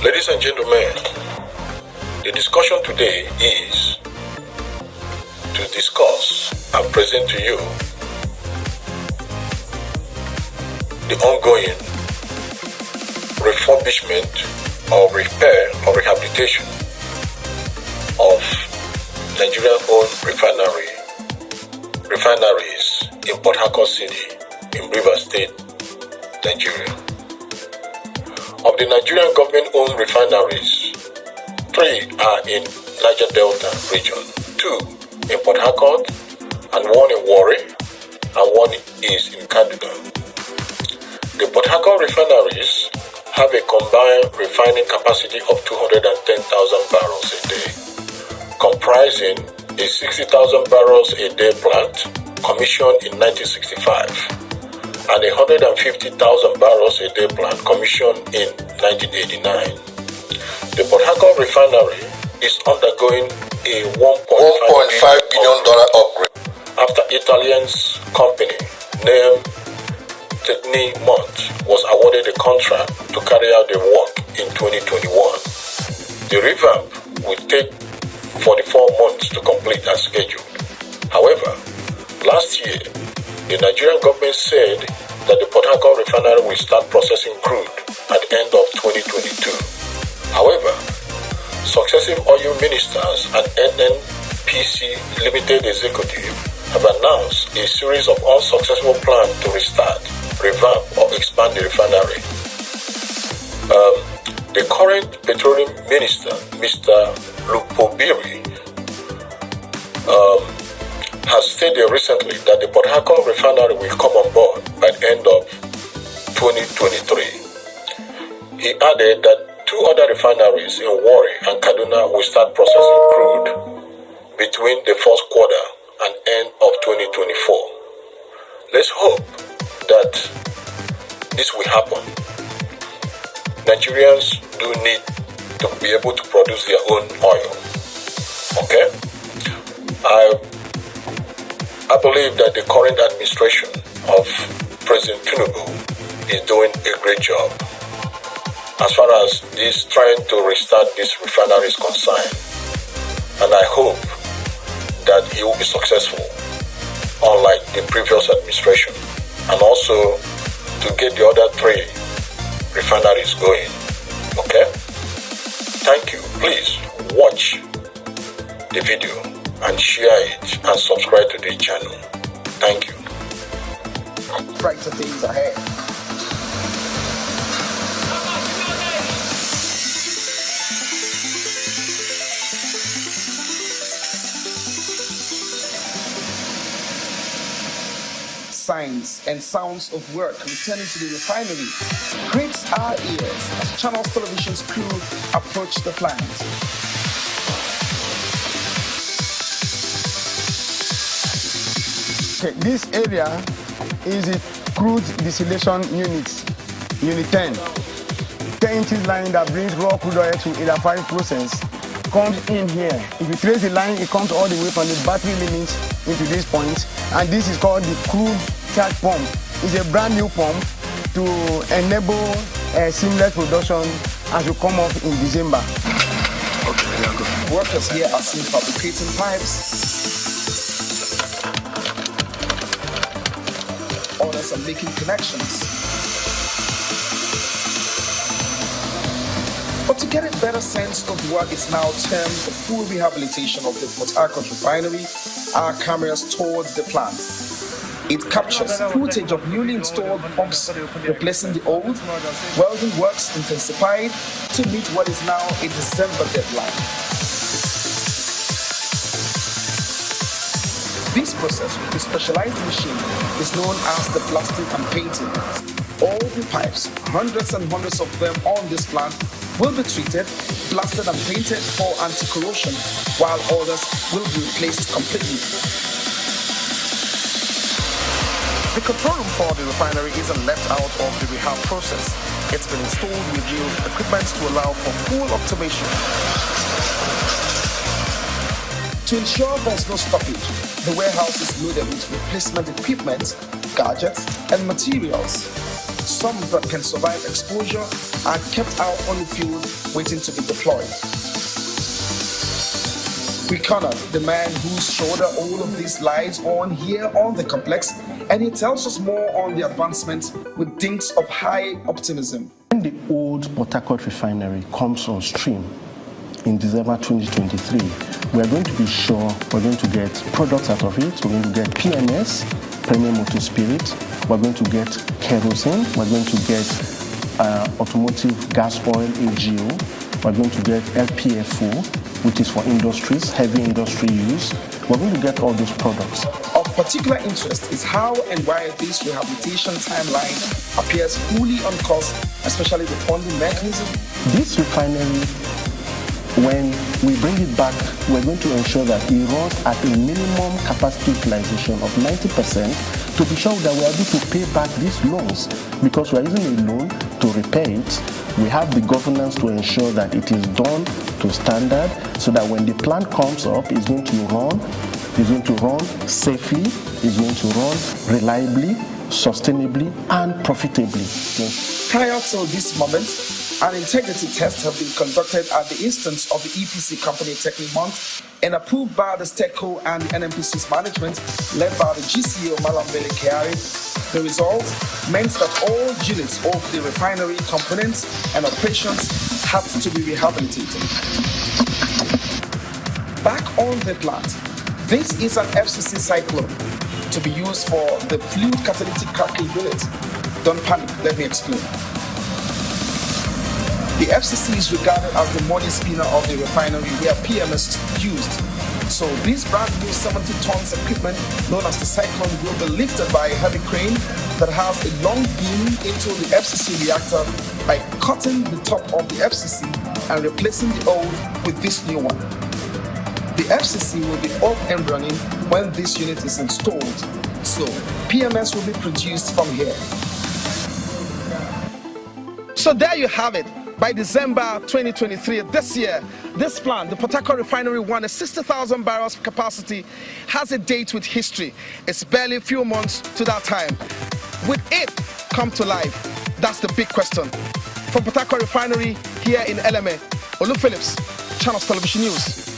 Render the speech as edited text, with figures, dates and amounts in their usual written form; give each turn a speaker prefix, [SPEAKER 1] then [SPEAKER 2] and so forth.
[SPEAKER 1] Ladies and gentlemen, the discussion today is to discuss and present to you the ongoing refurbishment or repair or rehabilitation of Nigerian-owned refineries in Port Harcourt City in Rivers State, Nigeria. Of the Nigerian government-owned refineries, 3 are in Niger Delta region, 2 in Port Harcourt, and 1 in Warri, and 1 is in Kaduna. The Port Harcourt refineries have a combined refining capacity of 210,000 barrels a day, comprising a 60,000 barrels a day plant commissioned in 1965 and a 150,000 barrels a day plant commissioned in 1989. The Port Harcourt refinery is undergoing a $1.5 billion upgrade after Italian's company named Technimont was awarded a contract to carry out the work in 2021. The revamp will take 44 months to complete as scheduled. However, last year, the Nigerian government said that the Port Harcourt refinery will start processing crude at the end of 2022. However, successive oil ministers and NNPC Limited executive have announced a series of unsuccessful plans to restart, revamp or expand the refinery. The current petroleum minister, Mr. Lupobiri, has stated recently that the Port Harcourt refinery will come on board by the end of 2023. He added that 2 other refineries in Warri and Kaduna will start processing crude between the first quarter and end of 2024. Let's hope that this will happen. Nigerians do need to be able to produce their own oil. Okay? I believe that the current administration of President Tinubu is doing a great job as far as this trying to restart this refinery is concerned. And I hope that he will be successful, unlike the previous administration, and also to get the other 3 refineries going. Okay? Thank you. Please watch the video and share it and subscribe to the channel. Thank you.
[SPEAKER 2] Brighter days ahead. Signs and sounds of work returning to the refinery greets our ears as Channels Television's crew approach the plant.
[SPEAKER 3] Okay, this area is the crude distillation unit, unit 10. 10-inch line that brings raw crude oil to either 5 process comes in here. If you trace the line, it comes all the way from the battery limit into this point, and this is called the crude charge pump. It's a brand new pump to enable seamless production as you come up in December.
[SPEAKER 2] Okay, workers here are seen fabricating pipes. Others are making connections. But to get a better sense of what is now termed the full rehabilitation of the Port Harcourt refinery, our cameras towards the plant. It captures footage of newly installed pumps replacing the old. Welding works intensified to meet what is now a December deadline. This process with a specialized machine is known as the blasting and painting. All the pipes, hundreds and hundreds of them on this plant, will be treated, blasted and painted for anti-corrosion, while others will be replaced completely.
[SPEAKER 4] The control room for the refinery isn't left out of the rehab process. It's been installed with new equipment to allow for full automation.
[SPEAKER 2] To ensure there's no stoppage, the warehouse is loaded with replacement equipment, gadgets, and materials. some that can survive exposure are kept out on the field waiting to be deployed. We cornered the man whose shoulder all of this lies on here on the complex, and he tells us more on the advancement with dinks of high optimism.
[SPEAKER 5] When the old Port Harcourt Refinery comes on stream in December 2023, we are going to be sure we're going to get products out of it. We're going to get PMS, premium motor spirit. We're going to get kerosene. We're going to get automotive gas oil, AGO. We're going to get LPFO, which is for industries, heavy industry use. We're going to get all those products.
[SPEAKER 2] Of particular interest is how and why this rehabilitation timeline appears fully on course, especially the funding mechanism.
[SPEAKER 5] This refinery, when we bring it back, we're going to ensure that it runs at a minimum capacity utilization of 90% to be sure that we're able to pay back these loans, because we're using a loan to repay it. We have the governance to ensure that it is done to standard, so that when the plant comes up, it's going to run safely, it's going to run reliably, sustainably, and profitably.
[SPEAKER 2] Prior to this moment, an integrity test have been conducted at the instance of the EPC company Technimont and approved by the STECO and the NMPC's management, led by the GCO Malambele Keari. The result meant that all units of the refinery components and operations had to be rehabilitated. Back on the plant, this is an FCC cyclone to be used for the fluid catalytic cracking unit. Don't panic, let me explain. The FCC is regarded as the money spinner of the refinery where PMS is used. So this brand new 70 tons equipment known as the cyclone will be lifted by a heavy crane that has a long beam into the FCC reactor by cutting the top of the FCC and replacing the old with this new one. The FCC will be up and running when this unit is installed, so PMS will be produced from here. So there you have it. By December 2023, this year, this plant, the Port Harcourt Refinery1, a 60,000 barrels capacity, has a date with history. It's barely a few months to that time. Will it come to life? That's the big question. From Port Harcourt Refinery here in LMA, Olu Phillips, Channels Television News.